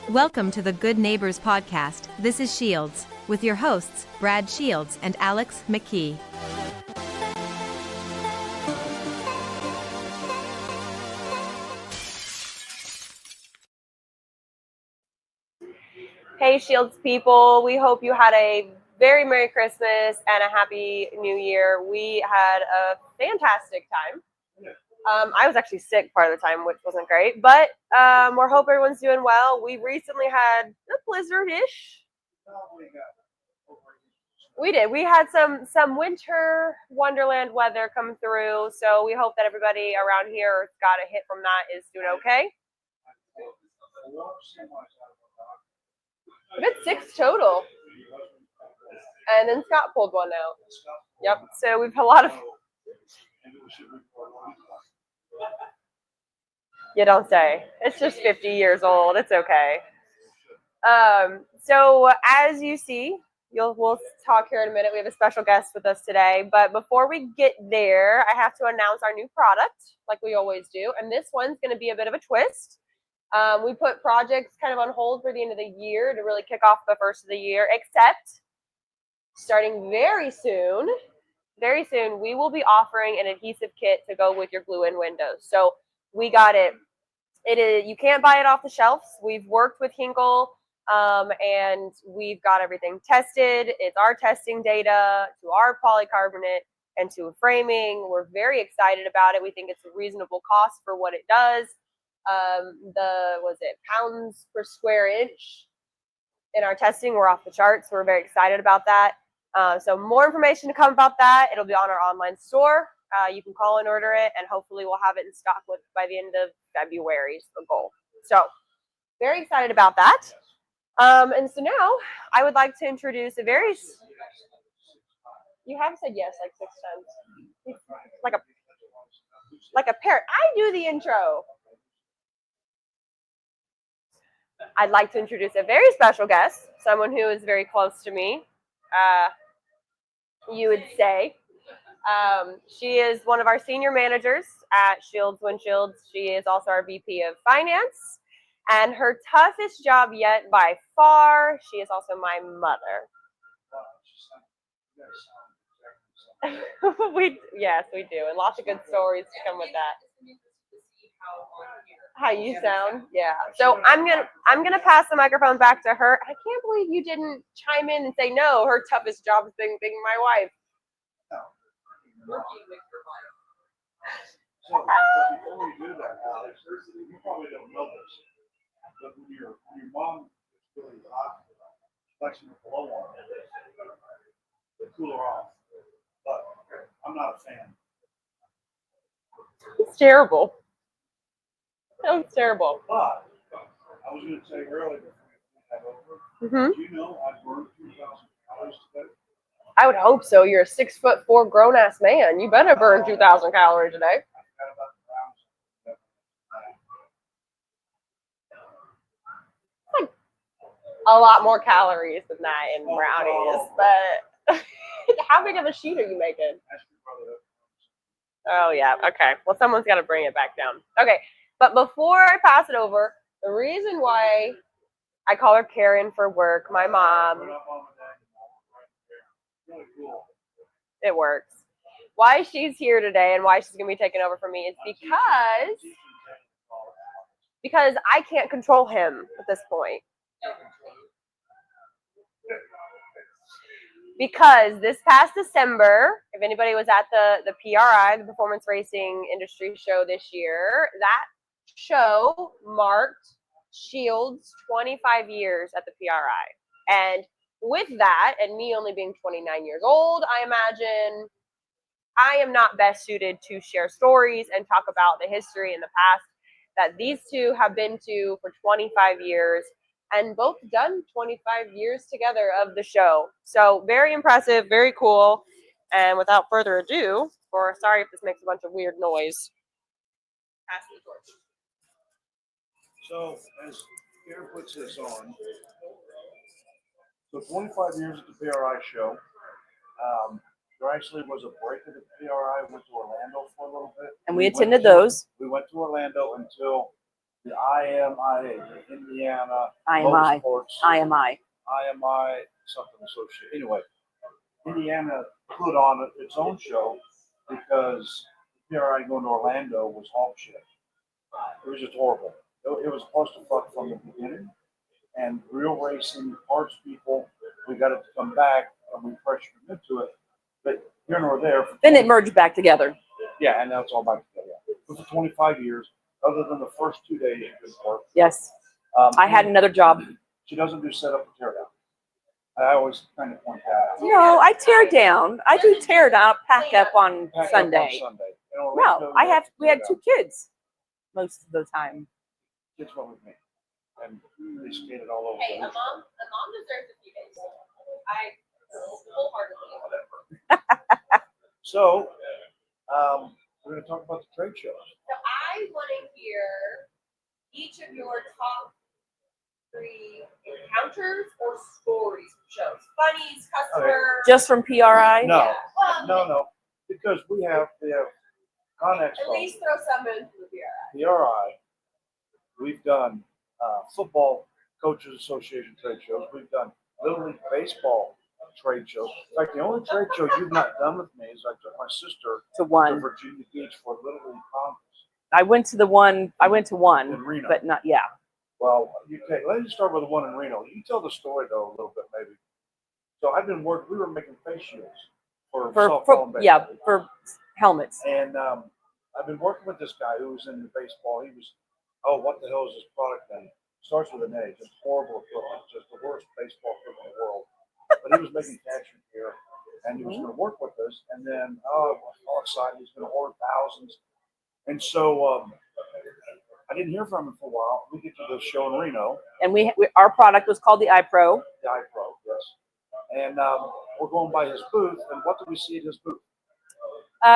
Welcome to the Good Neighbors Podcast. This is Shields, with your hosts, Brad Shields and Alex McKee. Hey Shields people, we hope you had a very Merry Christmas and a Happy New Year. We had a fantastic time. I was actually sick part of the time, which wasn't great, but we hope everyone's doing well. We recently had a blizzard-ish. We did. We had some winter wonderland weather come through, so we hope that everybody around here got a hit from that is doing okay. We had 6 total. And then Scott pulled one out. Yep. So we've had a lot of. You don't say. It's just 50 years old. It's okay. So as you see, we'll talk here in a minute. We have a special guest with us today. But before we get there, I have to announce our new product, like we always do. And this one's going to be a bit of a twist. We put projects kind of on hold for the end of the year to really kick off the first of the year, except starting very soon, we will be offering an adhesive kit to go with your glue-in windows. So we got it. You can't buy it off the shelves. We've worked with Hinkle, and we've got everything tested. It's our testing data to our polycarbonate and to framing. We're very excited about it. We think it's a reasonable cost for what it does. Pounds per square inch in our testing, we're off the charts. So we're very excited about that. So more information to come about that. It'll be on our online store. You can call and order it, and hopefully we'll have it in stock by the end of February is the goal. So very excited about that. And so now I would like to introduce a very. You have said yes like 6 times, like a parrot. I do the intro. I'd like to introduce a very special guest, someone who is very close to me, you would say. She is one of our senior managers at Windshields. She is also our VP of Finance. And her toughest job yet by far, she is also my mother. Yes, we do. And lots of good stories to come with that. How you sound? Yeah. So I'm gonna pass the microphone back to her. I can't believe you didn't chime in and say no. Her toughest job is being my wife. So before we do that, Alex, you probably don't know this, but when your mom is really hot, flexing the blow on it, they cool her off. But I'm not a fan. It's terrible. It's terrible. But I was going to say earlier before we had over, do you know I burned 2,000 calories today? I would hope so. You're a 6'4" grown ass man. You better burn 2,000 calories a day. Like a lot more calories than that in brownies, but how big of a sheet are you making? Oh yeah, okay. Well, someone's got to bring it back down. Okay, but before I pass it over, the reason why I call her Karen for work, my mom. It works. Why she's here today and why she's going to be taking over for me is because I can't control him at this point. Because this past December, if anybody was at the PRI, the Performance Racing Industry Show this year, that show marked Shields' 25 years at the PRI. And with that, and me only being 29 years old, I imagine I am not best suited to share stories and talk about the history in the past that these two have been to for 25 years and both done 25 years together of the show. So very impressive, very cool. And without further ado, sorry if this makes a bunch of weird noise. Pass the torch. So as Karen puts this on, so 25 years at the PRI show. There actually was a break at the PRI. Went to Orlando for a little bit. And we attended those. We went to Orlando until the IMIA, the Indiana IMI. Motorsports, IMI. IMI something associated. Anyway, Indiana put on its own show because PRI going to Orlando was hog shit. It was just horrible. It was supposed to fuck from the beginning, and real racing parts people, we got it to come back, and we pressured them into it. But here nor there. Then it merged back together. Yeah, and now it's all back together. But for 25 years, other than the first 2 days you couldn't work. Yes. I had another job. She doesn't do setup and tear down. I always kind of point that out. No, I tear down. I do tear down, pack up on Pack up Sunday. on Sunday. In Orlando, No, we had tear 2 kids most of the time. down. Kids went with me, and they skated all over. Hey, the a mom deserves a few days. I wholeheartedly. Whatever. So, we're going to talk about the trade shows. So I want to hear each of your top 3 encounters or stories from shows. Funnies, customer. Just from PRI? No, Yeah. Well, no, because we have ConExpo, at least throw some into the PRI. PRI. We've done football coaches association trade shows. We've done Little League baseball trade shows. In fact, the only trade show you've not done with me is I took my sister To to one. Virginia Beach for Little League Congress I went to one, in Reno. but not, yeah. Well, let me start with the one in Reno. You tell the story though a little bit maybe. So I've been working. We were making face shields for softball and baseball. For helmets. And I've been working with this guy who was in the baseball. He was, what the hell is this product name? Starts with an A. Just horrible equipment. Just the worst baseball equipment in the world. But he was making catching gear, and he was going to work with us. And then, all excited, he's going to order thousands. And so I didn't hear from him for a while. We get to the show in Reno. And our product was called the iPro. The iPro, yes. And we're going by his booth, and what did we see at his booth?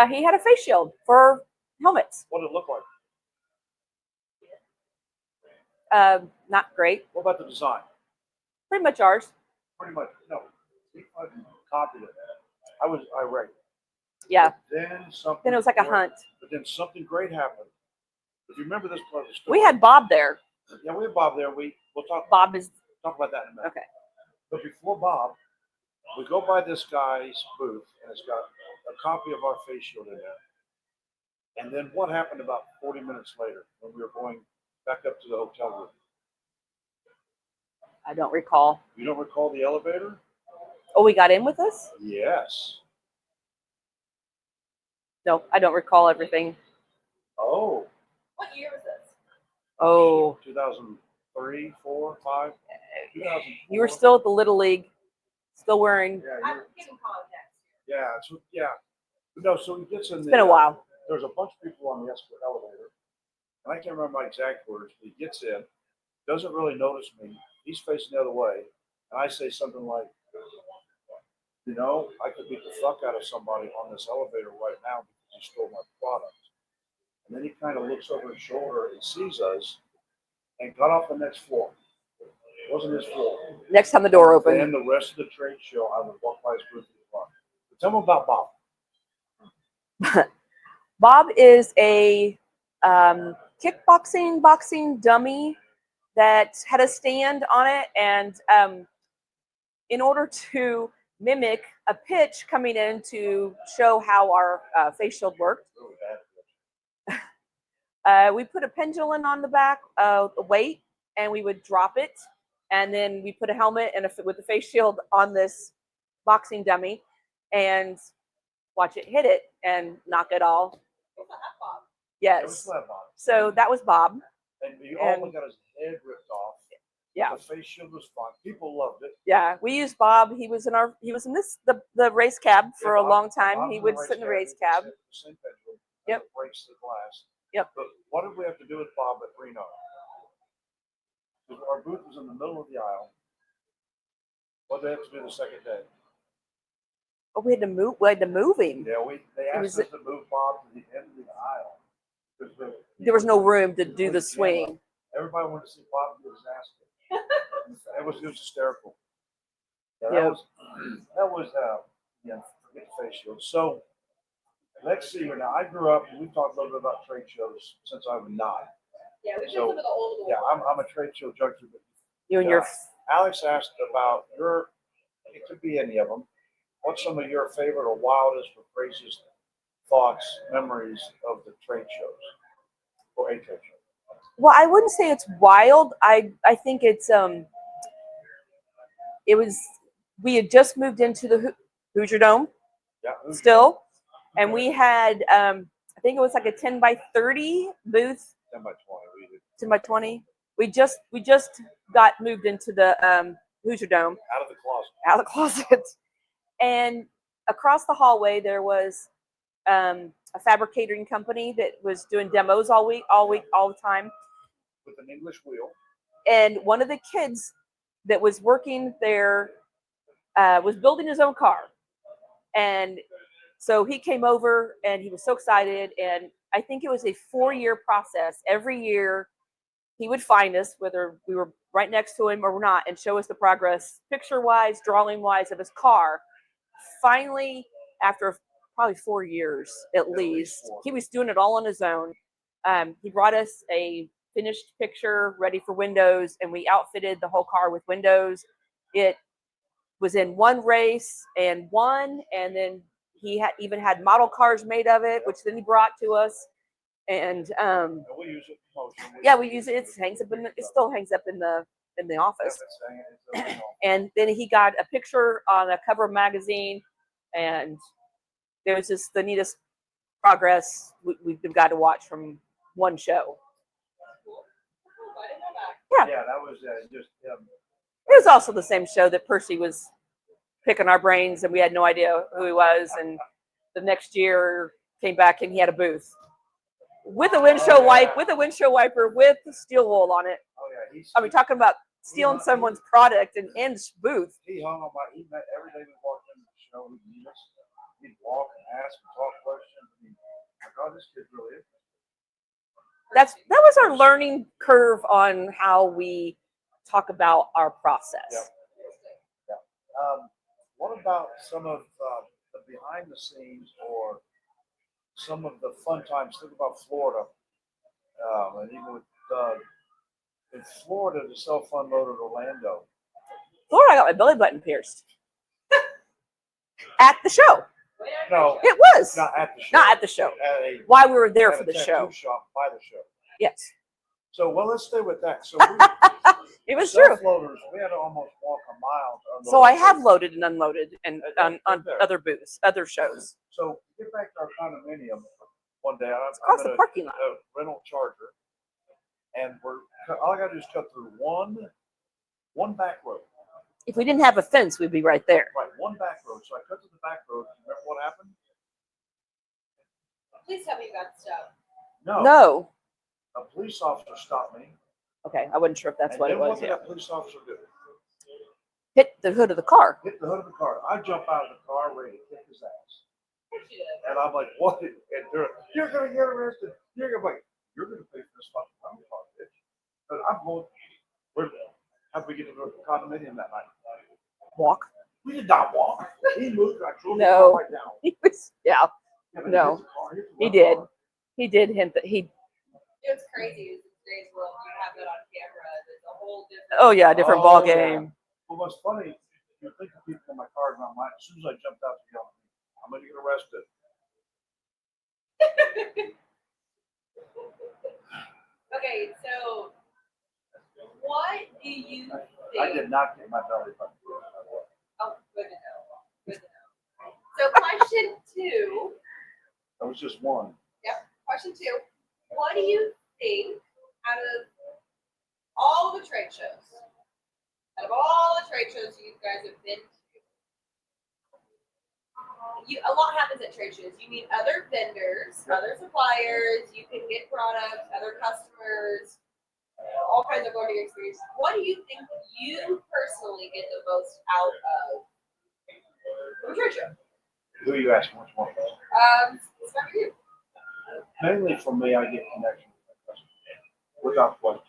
He had a face shield for helmets. What did it look like? Not great. What about the design? Pretty much ours. Pretty much, no. He fucking copied it. I was irate. Yeah. But Then it was like a hunt. But then something great happened. If you remember this part of the story. We had Bob there. Yeah, we had Bob there. We'll talk Bob is talk about that in a minute. okay. But before Bob, we go by this guy's booth, and it's got a copy of our face shield in there. And then what happened about 40 minutes later when we were going back up to the hotel room? I don't recall. You don't recall the elevator? Oh, we got in with us? Yes. No, I don't recall everything. Oh. What year was this? Oh. 2003, 4, 5? 2004. You were still at the Little League, still wearing. Yeah, I'm giving context. yeah. No, so he gets in It's been a while. There's a bunch of people on the elevator, and I can't remember my exact words, but he gets in, doesn't really notice me. He's facing the other way, and I say something like, I could beat the fuck out of somebody on this elevator right now because he stole my product. And then he kind of looks over his shoulder and sees us and got off the next floor. It wasn't his floor. Next time the door opened. And the rest of the trade show, I would walk by his booth in the front. But tell me about Bob. Bob is a boxing dummy that had a stand on it, and in order to mimic a pitch coming in to show how our face shield worked, we put a pendulum on the back, a weight, and we would drop it, and then we put a helmet and with a face shield on this boxing dummy, and watch it hit it and knock it all. Yes. So that was Bob. And he almost got his head ripped off. Yeah. The face shield was fun. People loved it. Yeah, we used Bob. He was in the race cab for a long time. Bob he would sit in the race cab. Yep. Breaks the glass. Yep. But what did we have to do with Bob at Reno? Because our booth was in the middle of the aisle. What did they have to do the second day? Oh, we had to move. We had to move him. Yeah, they asked us to move Bob to the end of the aisle. There was no room to do the swing. Everybody wanted to see Bob do his ass kick. It was hysterical. Yeah, Yep. That was forget the face shield. So let's see here. Now I grew up, and we've talked a little bit about trade shows since I was 9. Yeah, we've So, some of the old Yeah, ones. I'm a trade show junkie. But You and your Alex asked about it could be any of them. What's some of your favorite or wildest or craziest thoughts, memories of the trade shows or a trade show? well, I wouldn't say it's wild. I think it's it was we had just moved into the Hoosier Dome Yeah, still, and we had I think it was like a 10 by 30 booth, 10 by 20. We did 10 by 20. We just got moved into the Hoosier Dome out of the closet. out of the closet, and across the hallway there was a fabricating company that was doing demos all the time. With an English wheel. And one of the kids that was working there was building his own car. And so he came over and he was so excited. And I think it was a 4-year process. Every year he would find us, whether we were right next to him or not, and show us the progress, picture-wise, drawing-wise, of his car. Finally, after probably 4 years at least, he was doing it all on his own. He brought us a finished picture ready for windows, and we outfitted the whole car with windows. It was in one race and won, and then he even had model cars made of it, which then he brought to us. And we use it for promotion. yeah, we use it. It still hangs up in the office. And then he got a picture on a cover of a magazine, and there was just the neatest progress we've got to watch from one show. Yeah, that was just It was also the same show that Percy was picking our brains, and we had no idea who he was. And the next year came back, and he had a booth with a windshield wiper with steel wool on it. Oh yeah, I mean, talking about stealing someone's product and booth. He hung on he met every day we walked into the show. He'd walk and ask and talk questions. And oh, this kid really is. That was our learning curve on how we talk about our process. Yeah. What about some of the behind the scenes or some of the fun times? Think about Florida, and even with in Florida, the self unloaded Orlando. Florida, I got my belly button pierced at the show. No, it was not at the show. Not at the show. While we were there for the show. Shop by the show. Yes. So let's stay with that. So it was true. Loaders, we had to almost walk a mile. So I have loaded and unloaded and on other booths, other shows. So get back to our condominium one day. Across the parking lot. A rental Charger, and all I got to do is cut through one back road. If we didn't have a fence, we'd be right there. Right, one back road. So I cut to the back road. Remember what happened? Please tell me you got stuff. No. A police officer stopped me. Okay, I wasn't sure if that's what it was. What did that police officer do? Hit the hood of the car. Hit the hood of the car. I jump out of the car ready to kick his ass. And I'm like, what? And you're going to get arrested. You're going to pay for this fucking rental car, bitch. But I'm going, how did we get to the condominium that night? Walk. We did not walk. He moved. I drove No. right down. He was, yeah. No. He did. He did hint that he. It's crazy. It's today's world. You have that on camera. It's a whole different. Oh yeah, different ball game. Well, what's funny, you think of people in my car and I'm like, as soon as I jumped out to go, I'm going to get arrested. Okay, so what do you think? I did not get my belly button. Oh, good to know. Good to know. So question 2. That was just one. Yep. Question 2. What do you think out of all the trade shows? Out of all the trade shows you guys have been to, a lot happens at trade shows. You meet other vendors, other suppliers. You can get products, other customers, all kinds of learning experience. What do you think you personally get the most out of the trade show? Who are you asking? Which one? It's not you. Mainly for me, I get connection with my customer. Without question.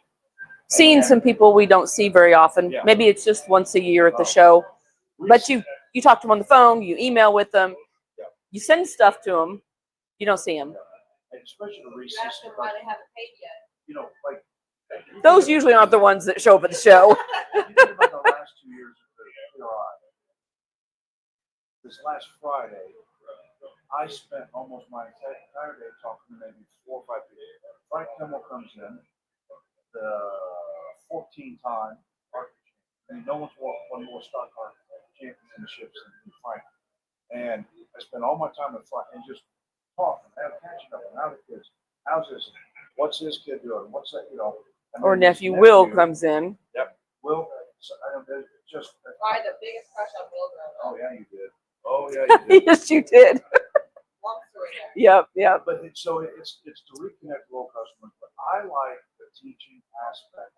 Seeing some people we don't see very often. Yeah. Maybe it's just once a year at the show. But you talk to them on the phone, you email with them, you send stuff to them, you don't see them. And especially the Reese's. That's why they haven't paid yet. You know, like Those usually aren't the ones that show up at the show. You think about the last 2 years of the PRI. This last Friday, I spent almost my entire day talking to maybe 4 or 5 people. Frank Kimmel comes in, the 14-time art champion. I mean, no one's won more stock art championships than Frank. And I spent all my time with Frank and just talking, catching up, and how the kids, how's this? What's this kid doing? What's that? And Or then his nephew Will comes in. Yep, Will. So, just. I had the biggest crush on Will growing up. Oh yeah, you did. Oh yeah, you did. Yes, you did. Long story there. Yep. But it's to reconnect with old customers. But I like the teaching aspect,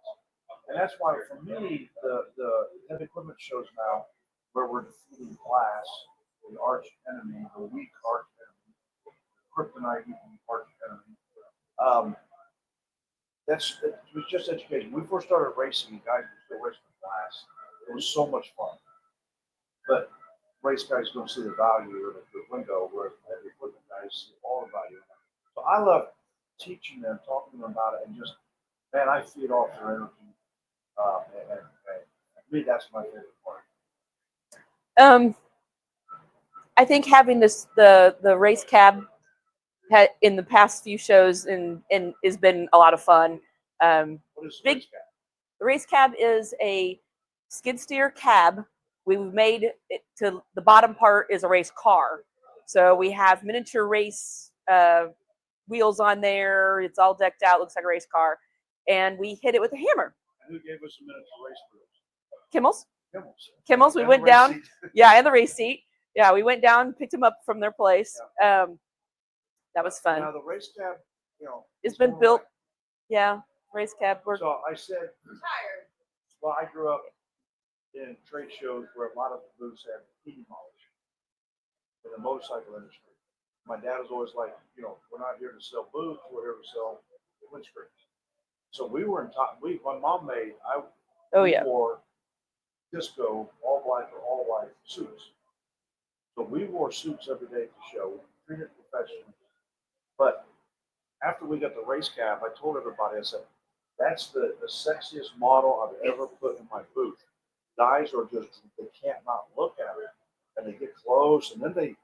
and that's why for me the heavy equipment shows now where we're defeating glass, the arch enemy, the weak arch enemy, kryptonite arch enemy. It was just education. When we first started racing, guys were still racing with glass. It was so much fun, but race guys don't see the value of the window, where the equipment guys see all the value. So I love teaching them, talking to them about it, and just, man, I feed off their energy. And for me, that's my favorite part. I think having the race cab in the past few shows and has been a lot of fun. What is big race cab? The race cab is a skid steer cab. We've made it to the bottom part is a race car. So we have miniature race wheels on there. It's all decked out, looks like a race car. And we hit it with a hammer. And who gave us a miniature race wheels? Kimmel's. We went down. Yeah, and the race seat. Yeah, we went down, picked them up from their place. Yeah. That was fun. Now the race cab, it's been built. Yeah, race cab. So I said, well, I grew up in trade shows where a lot of the booths had heating knowledge in the motorcycle industry. My dad was always like, we're not here to sell booths, we're here to sell windscreens. So we were in top. My mom made. We wore disco all black or all white suits. So we wore suits every day at the show. We treated it professionally. But after we got the race cab, I told everybody, I said, that's the sexiest model I've ever put in my booth. Guys are just, they can't not look at it. And they get close, and then they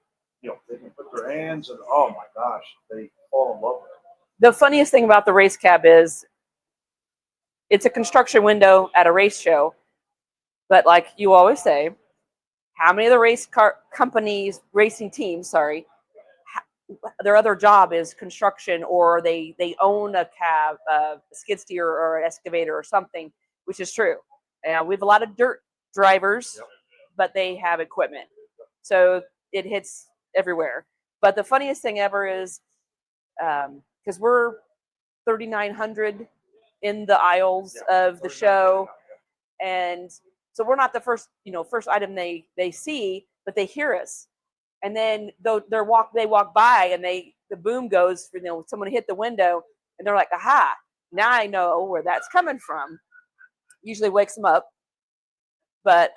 can put their hands, and oh my gosh, they fall in love with it. The funniest thing about the race cab is it's a construction window at a race show. But like you always say, how many of the race car companies, racing teams, their other job is construction, or they own a cab, a skid steer or an excavator or something, which is true. And we have a lot of dirt drivers, but they have equipment. So it hits everywhere. But the funniest thing ever is, because we're 3,900 in the aisles of the show, and so we're not the first item they see, but they hear us. And then they walk by, and the boom goes for someone hit the window, and they're like, aha, now I know where that's coming from. Usually wakes them up. But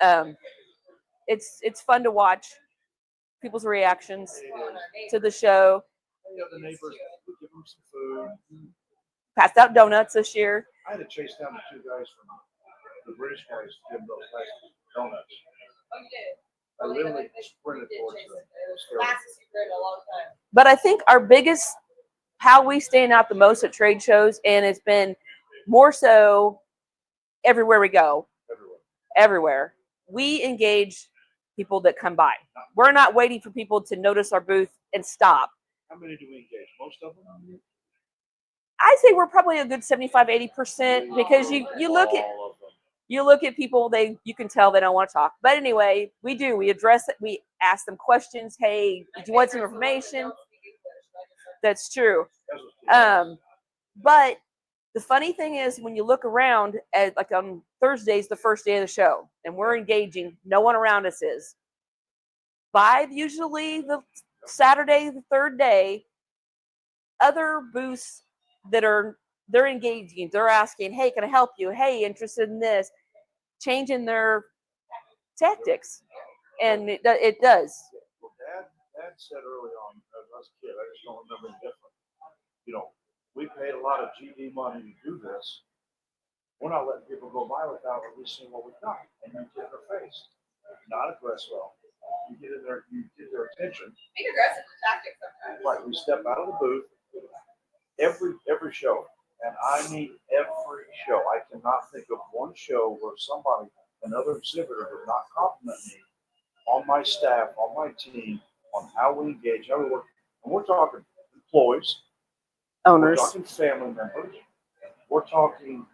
it's fun to watch people's reactions to the show. The neighbors, we give them some food. Passed out donuts this year. I had to chase down the 2 guys from the British guys to give them those nice donuts. Oh, you did? I literally sprinted towards them. Fastest you've ridden in a long time. But I think our biggest, how we stand out the most at trade shows, and it's been more so everywhere we go. Everywhere. We engage people that come by. We're not waiting for people to notice our booth and stop. How many do we engage? Most of them? I say we're probably a good 75-80%, because you look at people, you can tell they don't want to talk. But anyway, we address it. We ask them questions. Hey, do you want some information? That's true. But the funny thing is, when you look around at, like, on Thursday's the first day of the show, and we're engaging, no one around us is. By usually the Saturday, the third day, other booths they're engaging, they're asking, hey, can I help you? Hey, interested in this, changing their tactics, and it does. Well, Dad said early on, as I was a kid, I just don't remember any different. We paid a lot of GD money to do this, We're not letting people go by without at least seeing what we've got. And you get in their face. Not aggressive. You get in there, you get their attention. Being aggressive is a tactic sometimes. Right. We step out of the booth every show. And I mean every show. I cannot think of one show where somebody, another exhibitor, did not compliment me on my staff, on my team, on how we engage, how we work. And we're talking employees, Owners. we're talking family members, we're talking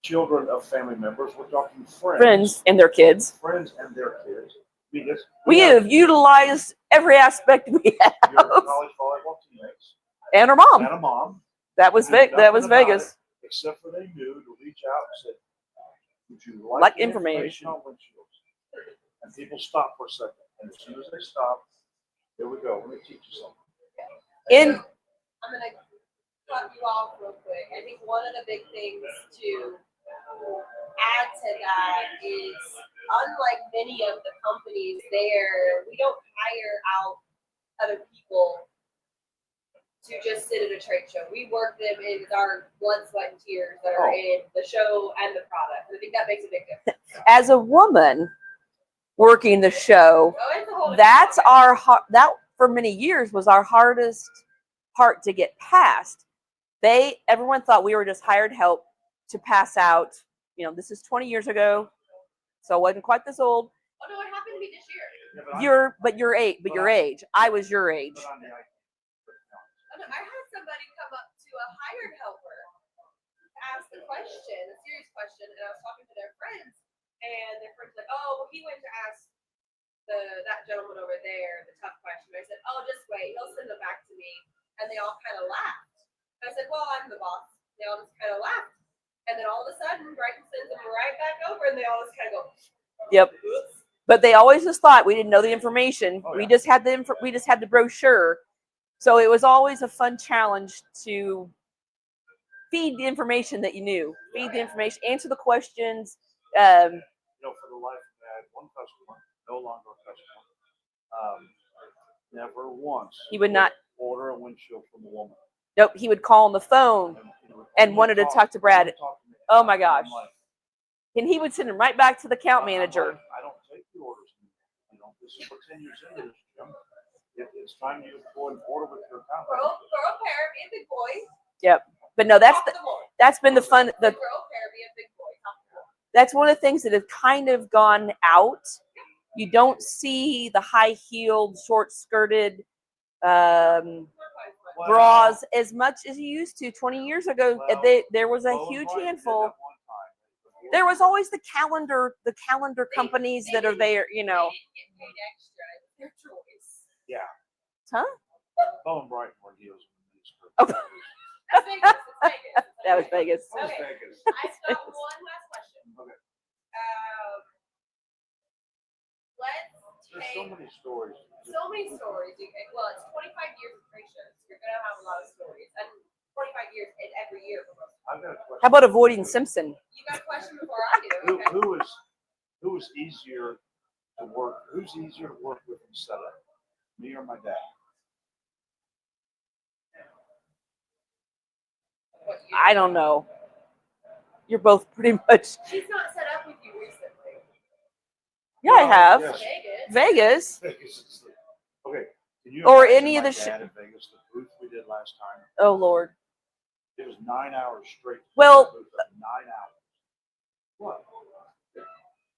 children of family members, we're talking Friends and their kids. Friends and their kids. I mean, We have utilized every aspect we have. your college volleyball teammates And her mom. and a mom. That was who knew that was nothing about Vegas. it, except for they knew to reach out and say, would you Like like information. on windshields? And people stop for a second. And as soon as they stop, here we go. Let me teach you something. I'm going to cut you off real quick. I think one of the big things to add to that is, unlike many of the companies there, we don't hire out other people to just sit at a trade show. We work them in our blood, sweat, and tears that are in the show and the product. I think that makes a big difference. As a woman working the show, Oh, it's a whole that's different topic. that for many years was our hardest part to get past. Everyone thought we were just hired help to pass out. You know, this is 20 years ago, so I wasn't quite this old. Oh no, it happened to me this year. Yeah, Your age. I was your age. but I'm the IT. Oh, no, I had somebody come up to a hired helper to ask a question, a serious question, and I was talking to their friends, and their friends were like, "Oh, well, he went to ask that gentleman over there the tough question." I said, "Oh, just wait, he'll send it back to me," and they all kind of laughed. I said, "Well, I'm the boss." They all just kind of laughed, and then all of a sudden, Brighton sends them right back over, and they all just kind of go, Yep. "Oops." But they always just thought we didn't know the information. Oh, We yeah. just had we just had the brochure. So it was always a fun challenge to feed the information that you knew, feed the information, answer the questions. For the life I had one customer, no longer a customer. Never once. He would not. Order a windshield from a woman. Nope. He would call on the phone he would and only wanted to talk to Brad. only talk to me. Oh my gosh. I'm like, and he would send him right back to the account I'm manager. like, I don't take the orders. This is for 10 years into this, Jim. It's time you go and order with your account Throw manager. a pair, be a big boy. Yep. But no, Talk to the boy. that's been the fun. Throw a pair, be a big boy. Talk to the boy. That's one of the things that have kind of gone out. You don't see the high-heeled, short-skirted bras as much as you used to 20 years ago. There was a huge handful. There was always the calendar companies that are there, you know. They didn't get paid extra. It's their choice. Yeah. Huh? Bow and Brighton were deals. Oh. That's Vegas. It's Vegas. That was Vegas. That was Okay. Vegas. I've got one last question. Okay. Let's There's take so many stories. so many stories. Well, it's 25 years of trade shows. You're gonna have a lot of stories, and 25 years in every year for most. I've got a question. How about avoiding Simpson? You got a question before I do? Okay. Who is easier to work? Who's easier to work with in setup? Me or my dad? What year? I don't know. You're both pretty much. She's not set up with you recently. Yeah, I have. Yes. Vegas. Vegas. Vegas is the, okay. Can you Or imagine any of my the dad in Vegas, the booth we did last time? Oh Lord. It was 9 hours straight. Well- 9 hours. What?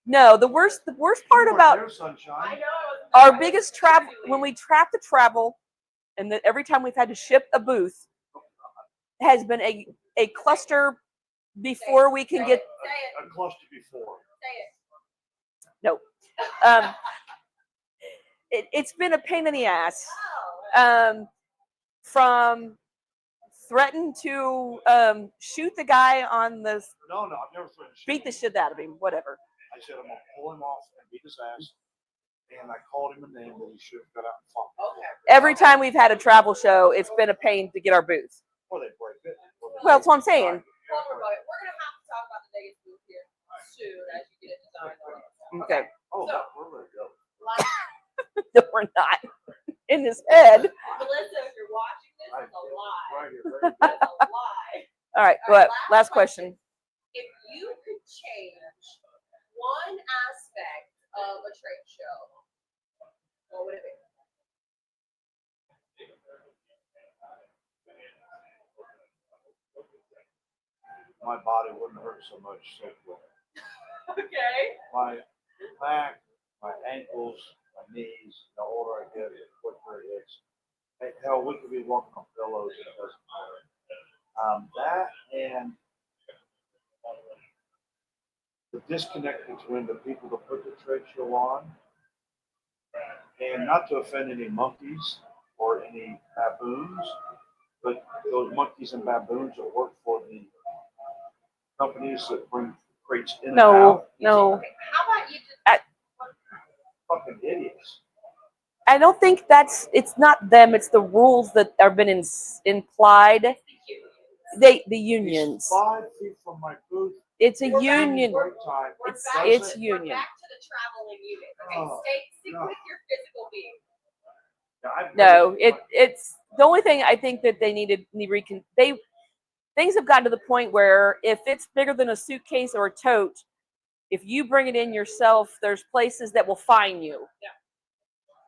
No, the worst part You weren't about there, sunshine. I know. our biggest travel when we have to travel, and every time we've had to ship a booth, has been a cluster before we can get. Say it. A cluster before. Say it. No. It's been a pain in the ass. Oh. From threaten to shoot the guy on the No, I've never threatened to shoot beat the him. shit out of him, whatever. I said I'm gonna pull him off and beat his ass. And I called him a name that he should have got out and fought. Okay. Every time we've had a travel show, it's been a pain to get our booth. Or they break it. Well, that's what I'm saying. Well, we're gonna have to talk about the Vegas booth here soon as you get it designed. Okay. Oh, So- we're ready to go. Like, No, we're not. In his head. Melissa, if you're watching this, it's a lie. Right here, right here. It's a lie. All right, All right, what? Last question. If trade show, what would it be? My body wouldn't hurt so much. So Okay. my back, my ankles, my knees, the older I get, the quicker it hits. Hey, hell, we could be walking on pillows. It doesn't matter. That and the disconnect between the people that put the trade show on, and not to offend any monkeys or any baboons, but those monkeys and baboons that work for the companies that bring crates in and out. No. Okay, how about you just Fucking idiots. I don't think it's not them. It's the rules that have been implied. The unions. He's 5 feet from my booth. It's a We're back- union. Break time. It's we're union. back to the traveling unit. Okay, Oh, stick no. with your physical being. No, it's the only thing I think that things have gotten to the point where if it's bigger than a suitcase or a tote, if you bring it in yourself, there's places that will fine you. Yeah.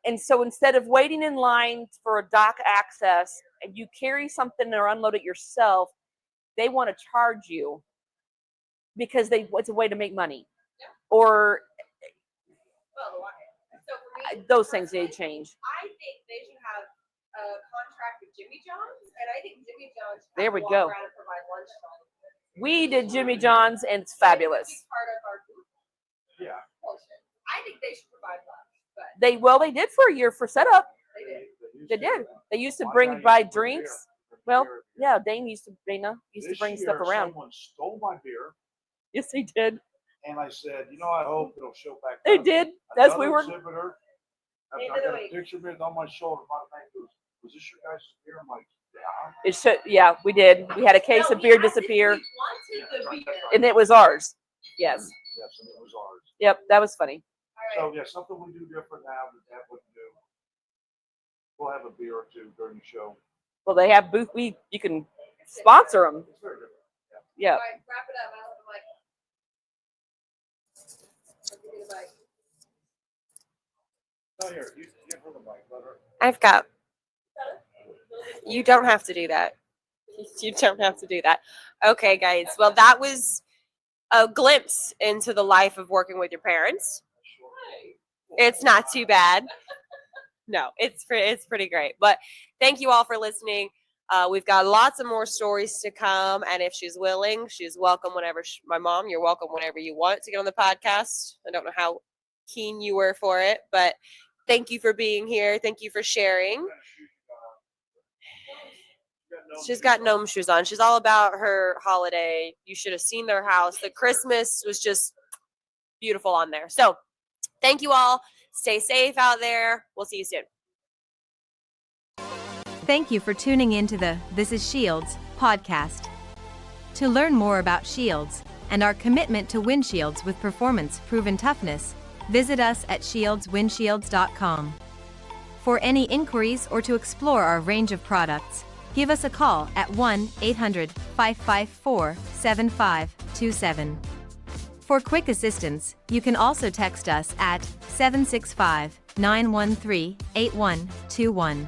And so instead of waiting in line for a dock access and you carry something or unload it yourself, they want to charge you because it's a way to make money. Yeah. Or Well, so for me, those things need to change. I think they should have a contract with Jimmy John's, and I think Jimmy John's should There have we to walk go. around and provide lunch. We did Jimmy John's and it's fabulous. He's part of our group. Yeah. Bullshit. I think they should provide lunch, but They did for a year for setup. they did. They did. They used to My bring guy by used to bring drinks. beer. Well, Beer. yeah, Dana used to This bring year, stuff around. Someone stole my beer, Yes, he did. and I said, I hope it'll show back They up. did. That's Another we were. exhibitor, I End of got the a week. picture of it on my shoulder. My man goes, "Was this your guys' beer?" I'm like, "Yeah." It should. Yeah, we did. We had a case No, of beer he asked if disappear, we wanted the beer. and it was ours. Yes. Yes, and it was ours. Yep. That was funny. All right. So yeah, something we do different now that wouldn't do. We'll have a beer or two during the show. Well, they have booth. You can sponsor them. It's very different. Yeah. All right, wrap it up. I don't have the mic. I'll give you the mic. No, here, you give her the mic, brother. I've got. You don't have to do that. You don't have to do that. Okay, guys. Well, that was a glimpse into the life of working with your parents. It's not too bad. No, it's pretty great. But thank you all for listening. We've got lots of more stories to come, and if she's willing, she's welcome whenever. My mom, you're welcome whenever you want to get on the podcast. I don't know how keen you were for it, but thank you for being here. Thank you for sharing. She's got gnome shoes on. She's all about her holiday. You should have seen their house. The Christmas was just beautiful on there. So thank you all. Stay safe out there. We'll see you soon. Thank you for tuning in to the This is Shields podcast. To learn more about Shields and our commitment to windshields with performance-proven toughness, visit us at shieldswindshields.com. For any inquiries or to explore our range of products, give us a call at 1-800-554-7527. For quick assistance, you can also text us at 765-913-8121.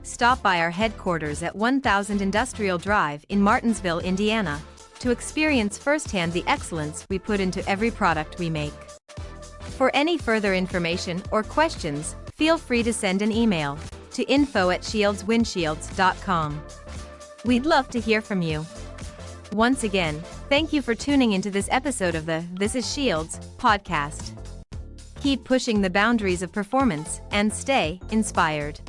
Stop by our headquarters at 1000 Industrial Drive in Martinsville, Indiana, to experience firsthand the excellence we put into every product we make. For any further information or questions, feel free to send an email to info@shieldswindshields.com. We'd love to hear from you. Once again, thank you for tuning into this episode of the This is Shields podcast. Keep pushing the boundaries of performance and stay inspired.